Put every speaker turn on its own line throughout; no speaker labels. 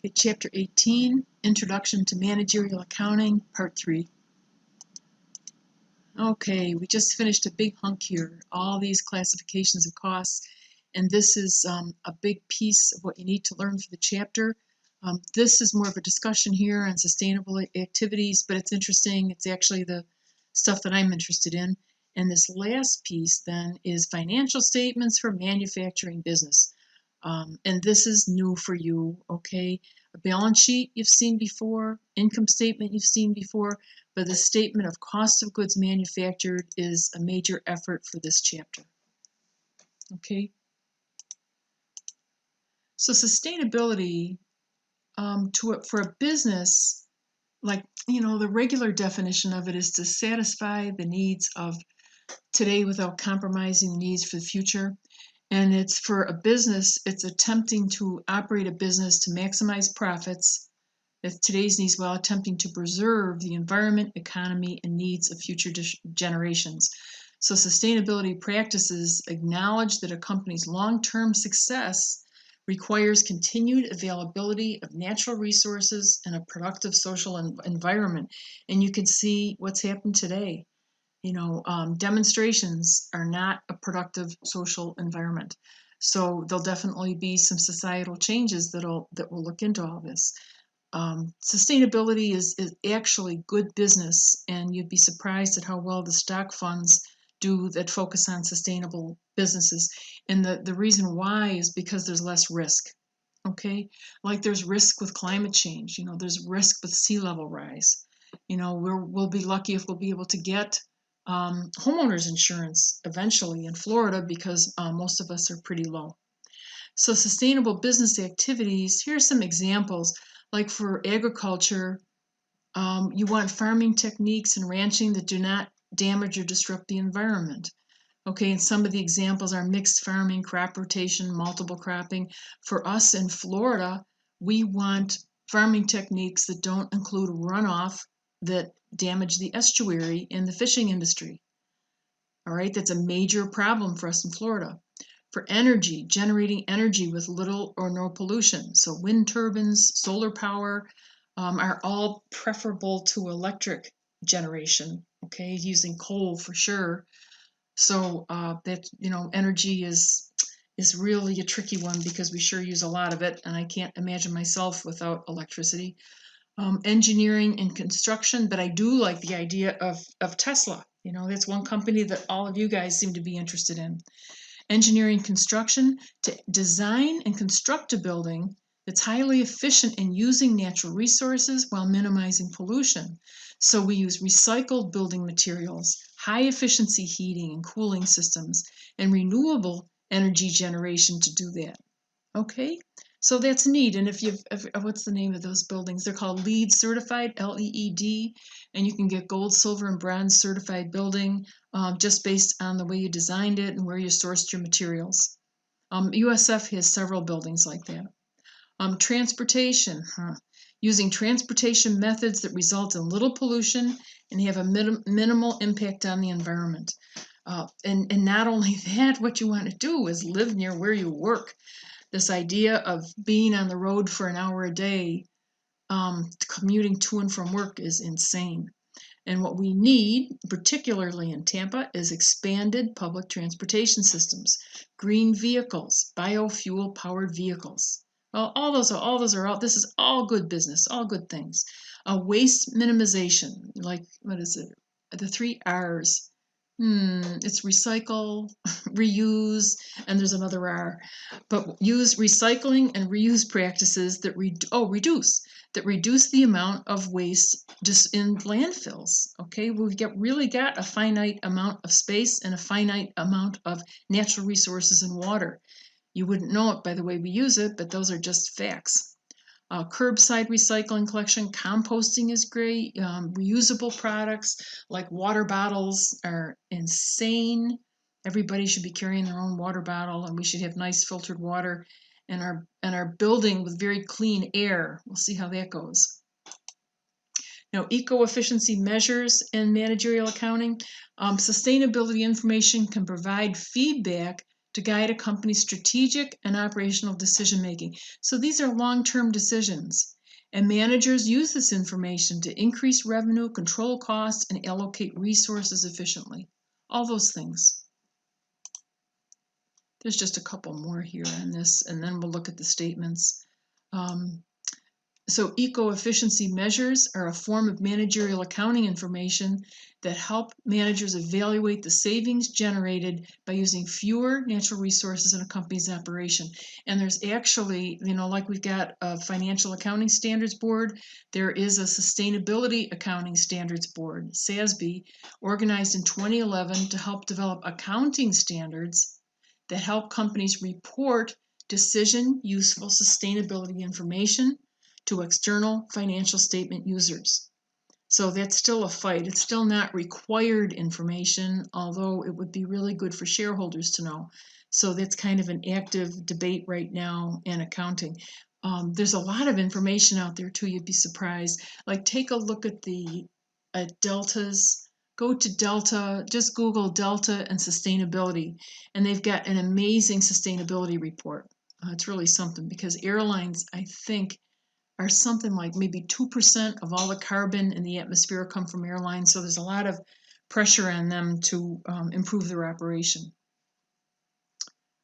Okay, Chapter 18, Introduction to Managerial Accounting, Part 3. Okay, we just finished a big hunk here, all these classifications of costs, and this is a big piece of what you need to learn for the chapter. This is more of a discussion here on sustainable activities, but it's interesting. It's actually the stuff that I'm interested in. And this last piece then is financial statements for manufacturing business. And this is new for you, okay? A balance sheet you've seen before, income statement you've seen before, but the statement of cost of goods manufactured is a major effort for this chapter, okay? So sustainability for a business, like, the regular definition of it is to satisfy the needs of today without compromising the needs for the future. And it's for a business, it's attempting to operate a business to maximize profits with today's needs while attempting to preserve the environment, economy, and needs of future generations. So sustainability practices acknowledge that a company's long-term success requires continued availability of natural resources and a productive social environment. And you can see what's happened today. Demonstrations are not a productive social environment. So there'll definitely be some societal changes that will look into all this. Sustainability is actually good business, and you'd be surprised at how well the stock funds do that focus on sustainable businesses. And the reason why is because there's less risk. Okay, like there's risk with climate change. There's risk with sea level rise. We'll be lucky if we'll be able to get homeowners insurance eventually in Florida because most of us are pretty low. So sustainable business activities, here are some examples. Like for agriculture, you want farming techniques and ranching that do not damage or disrupt the environment. Okay, and some of the examples are mixed farming, crop rotation, multiple cropping. For us in Florida, we want farming techniques that don't include runoff that damage the estuary in the fishing industry. All right, that's a major problem for us in Florida. For energy, generating energy with little or no pollution. So wind turbines, solar power are all preferable to electric generation, okay, using coal for sure. So energy is really a tricky one because we sure use a lot of it, and I can't imagine myself without electricity. Engineering and construction, but I do like the idea of Tesla. That's one company that all of you guys seem to be interested in. Engineering construction, to design and construct a building that's highly efficient in using natural resources while minimizing pollution. So we use recycled building materials, high efficiency heating and cooling systems, and renewable energy generation to do that. Okay, so that's neat. And what's the name of those buildings? They're called LEED certified, LEED, and you can get gold, silver, and bronze certified building just based on the way you designed it and where you sourced your materials. USF has several buildings like that. Transportation, using transportation methods that result in little pollution and have a minimal impact on the environment. And not only that, what you want to do is live near where you work. This idea of being on the road for an hour a day, commuting to and from work is insane. And what we need, particularly in Tampa, is expanded public transportation systems, green vehicles, biofuel-powered vehicles. Well, all those are this is all good business, all good things. Waste minimization, like, what is it? The 3 R's. It's recycle, reuse, and there's another R. But use recycling and reuse practices that reduce the amount of waste just in landfills. Okay, we've really got a finite amount of space and a finite amount of natural resources and water. You wouldn't know it by the way we use it, but those are just facts. Curbside recycling collection, composting is great. Reusable products like water bottles are insane. Everybody should be carrying their own water bottle, and we should have nice filtered water in our building with very clean air. We'll see how that goes. Now, eco-efficiency measures in managerial accounting. Sustainability information can provide feedback to guide a company's strategic and operational decision making. So these are long-term decisions. And managers use this information to increase revenue, control costs, and allocate resources efficiently. All those things. There's just a couple more here on this, and then we'll look at the statements. So EcoEfficiency measures are a form of managerial accounting information that help managers evaluate the savings generated by using fewer natural resources in a company's operation. And there's actually, like we've got a Financial Accounting Standards Board, there is a Sustainability Accounting Standards Board, SASB, organized in 2011 to help develop accounting standards that help companies report decision-useful sustainability information to external financial statement users. So that's still a fight. It's still not required information, although it would be really good for shareholders to know. So that's kind of an active debate right now in accounting. There's a lot of information out there too, you'd be surprised. Like take a look at the deltas. Go to Delta, just Google Delta and sustainability, and they've got an amazing sustainability report. It's really something because airlines, I think, are something like maybe 2% of all the carbon in the atmosphere come from airlines. So there's a lot of pressure on them to improve their operation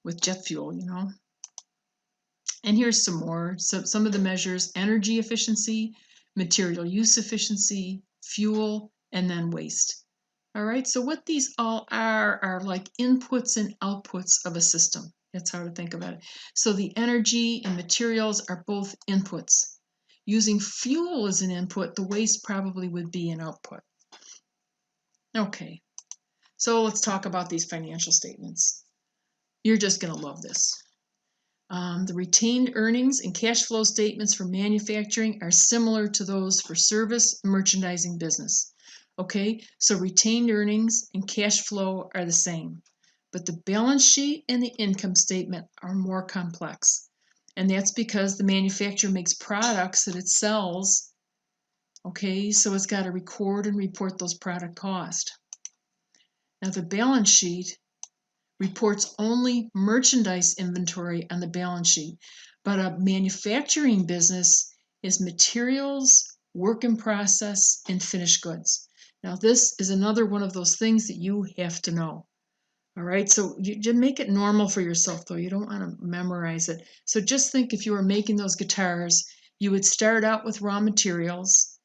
with jet fuel, And here's some more. So some of the measures: energy efficiency, material use efficiency, fuel, and then waste. All right, so what these all are like inputs and outputs of a system. That's how to think about it. So the energy and materials are both inputs. Using fuel as an input, the waste probably would be an output. Okay, so let's talk about these financial statements. You're just going to love this. The retained earnings and cash flow statements for manufacturing are similar to those for service and merchandising business. Okay, so retained earnings and cash flow are the same, but the balance sheet and the income statement are more complex. And that's because the manufacturer makes products that it sells. Okay, so it's got to record and report those product costs. Now the balance sheet reports only merchandise inventory on the balance sheet, but a manufacturing business is materials, work in process, and finished goods. Now this is another one of those things that you have to know. All right, so you make it normal for yourself, though. You don't want to memorize it. So just think, if you were making those guitars, you would start out with raw materials,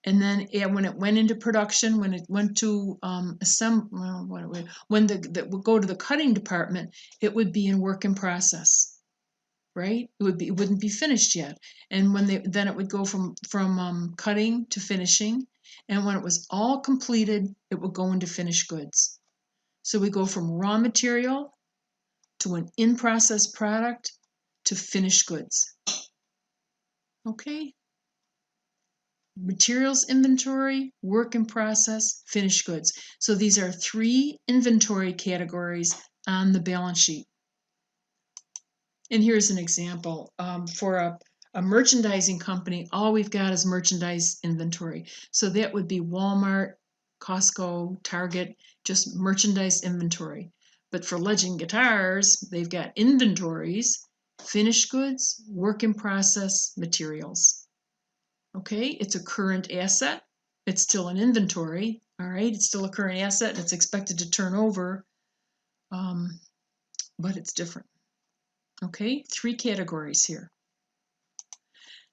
and then when it went into production, when it went to when that would go to the cutting department, it would be in work in process, right? It wouldn't be finished yet, and then it would go from cutting to finishing, and when it was all completed, it would go into finished goods. So we go from raw material to an in-process product to finished goods. Okay? Materials inventory, work in process, finished goods. So these are 3 inventory categories on the balance sheet. And here's an example. For a merchandising company, all we've got is merchandise inventory. So that would be Walmart, Costco, Target, just merchandise inventory. But for Legend Guitars, they've got inventories, finished goods, work in process, materials. Okay, it's a current asset. It's still an inventory. All right, it's still a current asset and it's expected to turn over, but it's different. Okay, 3 categories here.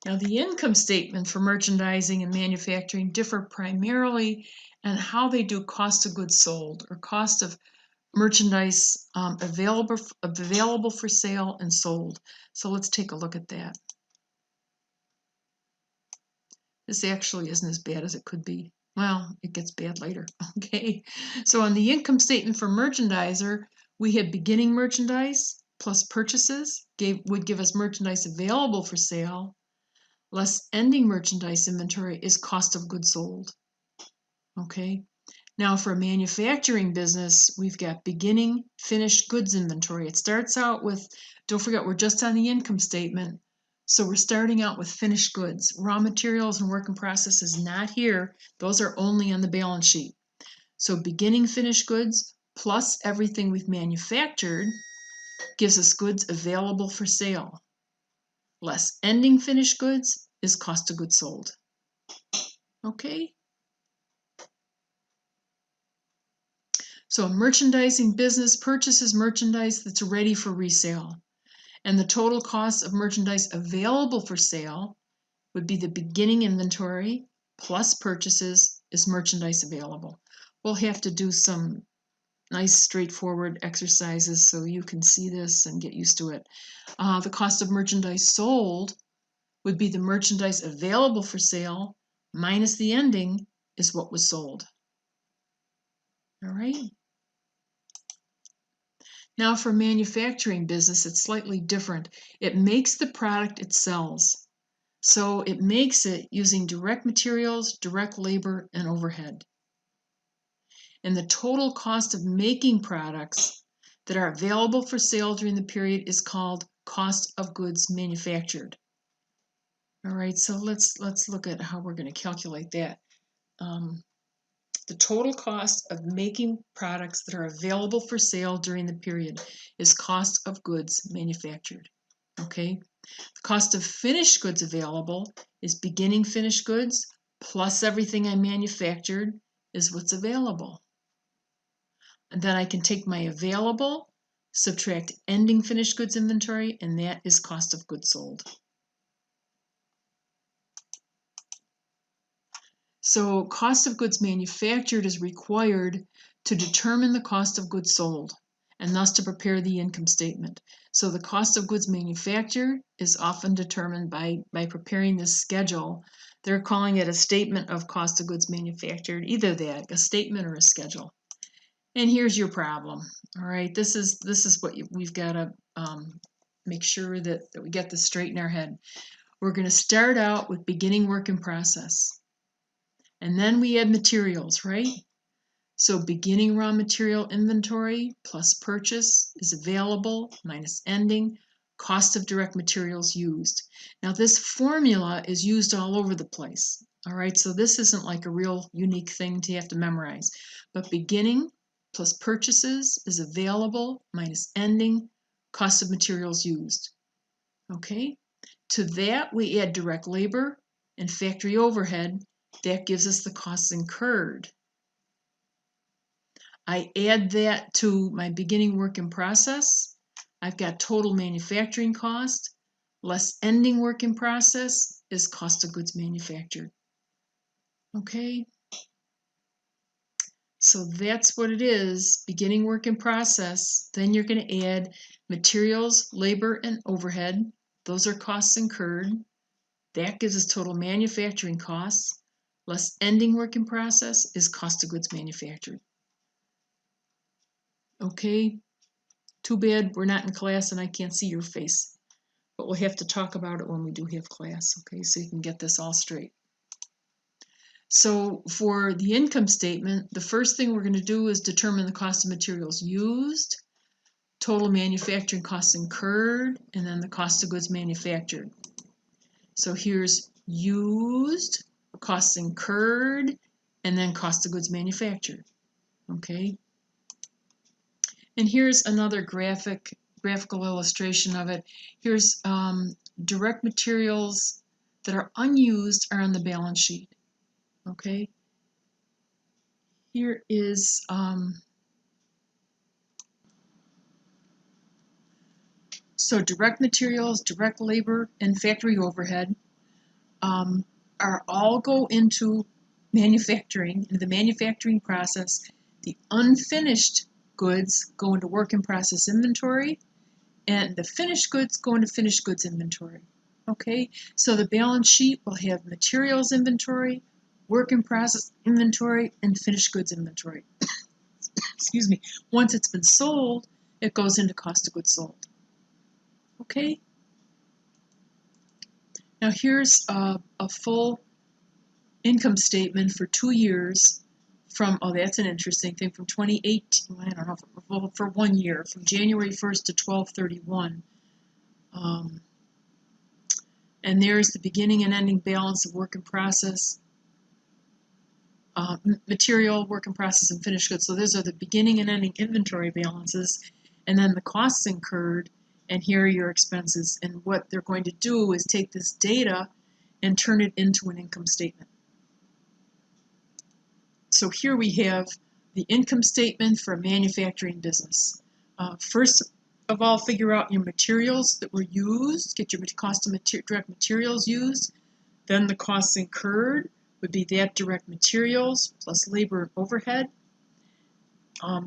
Now, the income statement for merchandising and manufacturing differ primarily in how they do cost of goods sold, or cost of merchandise available for sale and sold. So let's take a look at that. This actually isn't as bad as it could be. Well, it gets bad later. Okay, so on the income statement for merchandiser, we had beginning merchandise plus purchases would give us merchandise available for sale, less ending merchandise inventory is cost of goods sold. Okay, now for a manufacturing business, we've got beginning finished goods inventory. It starts out with, don't forget, we're just on the income statement, so we're starting out with finished goods. Raw materials and work in process is not here. Those are only on the balance sheet. So beginning finished goods plus everything we've manufactured gives us goods available for sale. Less ending finished goods is cost of goods sold. Okay? So a merchandising business purchases merchandise that's ready for resale. And the total cost of merchandise available for sale would be the beginning inventory plus purchases is merchandise available. We'll have to do some nice straightforward exercises so you can see this and get used to it. The cost of merchandise sold would be the merchandise available for sale minus the ending is what was sold. All right. Now for manufacturing business, it's slightly different. It makes the product it sells. So it makes it using direct materials, direct labor, and overhead. And the total cost of making products that are available for sale during the period is called cost of goods manufactured. All right, so let's look at how we're going to calculate that. The total cost of making products that are available for sale during the period is cost of goods manufactured. Okay, the cost of finished goods available is beginning finished goods plus everything I manufactured is what's available. And then I can take my available, subtract ending finished goods inventory, and that is cost of goods sold. So cost of goods manufactured is required to determine the cost of goods sold and thus to prepare the income statement. So the cost of goods manufactured is often determined by preparing this schedule. They're calling it a statement of cost of goods manufactured, either that, a statement or a schedule. And here's your problem. All right, this is what we've got to make sure that we get this straight in our head. We're going to start out with beginning work in process. And then we add materials, right? So beginning raw material inventory plus purchase is available minus ending cost of direct materials used. Now this formula is used all over the place. All right, so this isn't like a real unique thing to have to memorize. But beginning plus purchases is available minus ending cost of materials used. Okay, to that we add direct labor and factory overhead. That gives us the costs incurred. I add that to my beginning work in process. I've got total manufacturing cost, less ending work in process is cost of goods manufactured. Okay, so that's what it is, beginning work in process. Then you're going to add materials, labor, and overhead. Those are costs incurred. That gives us total manufacturing costs. Less ending work in process is cost of goods manufactured. Okay, too bad we're not in class and I can't see your face, but we'll have to talk about it when we do have class, okay, so you can get this all straight. So for the income statement, the first thing we're going to do is determine the cost of materials used, total manufacturing costs incurred, and then the cost of goods manufactured. So here's used, costs incurred, and then cost of goods manufactured. Okay. And here's another graphical illustration of it. Here's direct materials that are unused are on the balance sheet. Okay. Here is so direct materials, direct labor, and factory overhead are all go into manufacturing, into the manufacturing process. The unfinished goods go into work in process inventory, and the finished goods go into finished goods inventory. Okay, so the balance sheet will have materials inventory, work in process inventory, and finished goods inventory. Excuse me. Once it's been sold, it goes into cost of goods sold. Okay. Now here's a full income statement for 2 years from, oh, that's an interesting thing, from 2018, I don't know, for 1 year, from January 1st to 12/31. And there's the beginning and ending balance of work in process, material, work in process, and finished goods. So those are the beginning and ending inventory balances. and then the costs incurred, and here are your expenses. And what they're going to do is take this data and turn it into an income statement. So here we have the income statement for a manufacturing business. First of all, figure out your materials that were used, get your cost of direct materials used. Then the costs incurred would be that direct materials plus labor and overhead.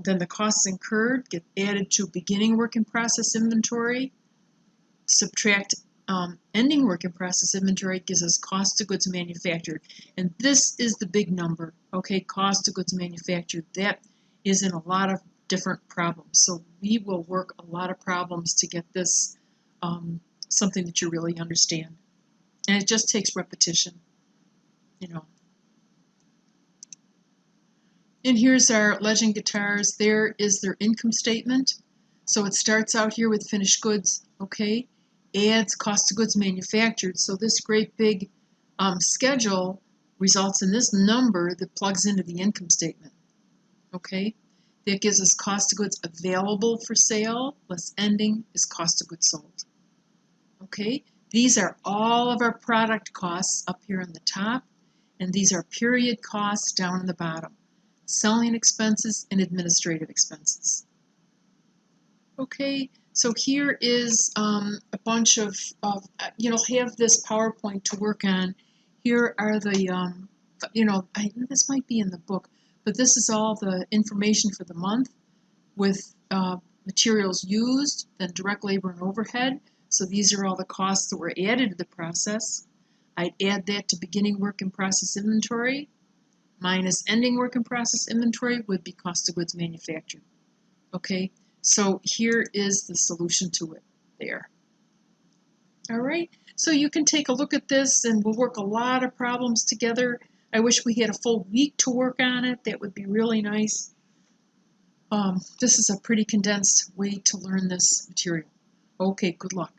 Then the costs incurred get added to beginning work in process inventory. Subtract ending work in process inventory gives us cost of goods manufactured. And this is the big number, okay? Cost of goods manufactured. That is in a lot of different problems. So we will work a lot of problems to get this something that you really understand. And it just takes repetition, you know. And here's our Legend guitars. There is their income statement. So it starts out here with finished goods, okay? Adds cost of goods manufactured. So this great big schedule results in this number that plugs into the income statement, okay? That gives us cost of goods available for sale, less ending is cost of goods sold, okay? These are all of our product costs up here on the top, and these are period costs down on the bottom. Selling expenses and administrative expenses. Okay, so here is a bunch of have this PowerPoint to work on. Here are the, this might be in the book, but this is all the information for the month with materials used, then direct labor and overhead. So these are all the costs that were added to the process. I'd add that to beginning work in process inventory. Minus ending work in process inventory would be cost of goods manufactured. Okay, so here is the solution to it there. All right, so you can take a look at this and we'll work a lot of problems together. I wish we had a full week to work on it. That would be really nice. This is a pretty condensed way to learn this material. Okay, good luck.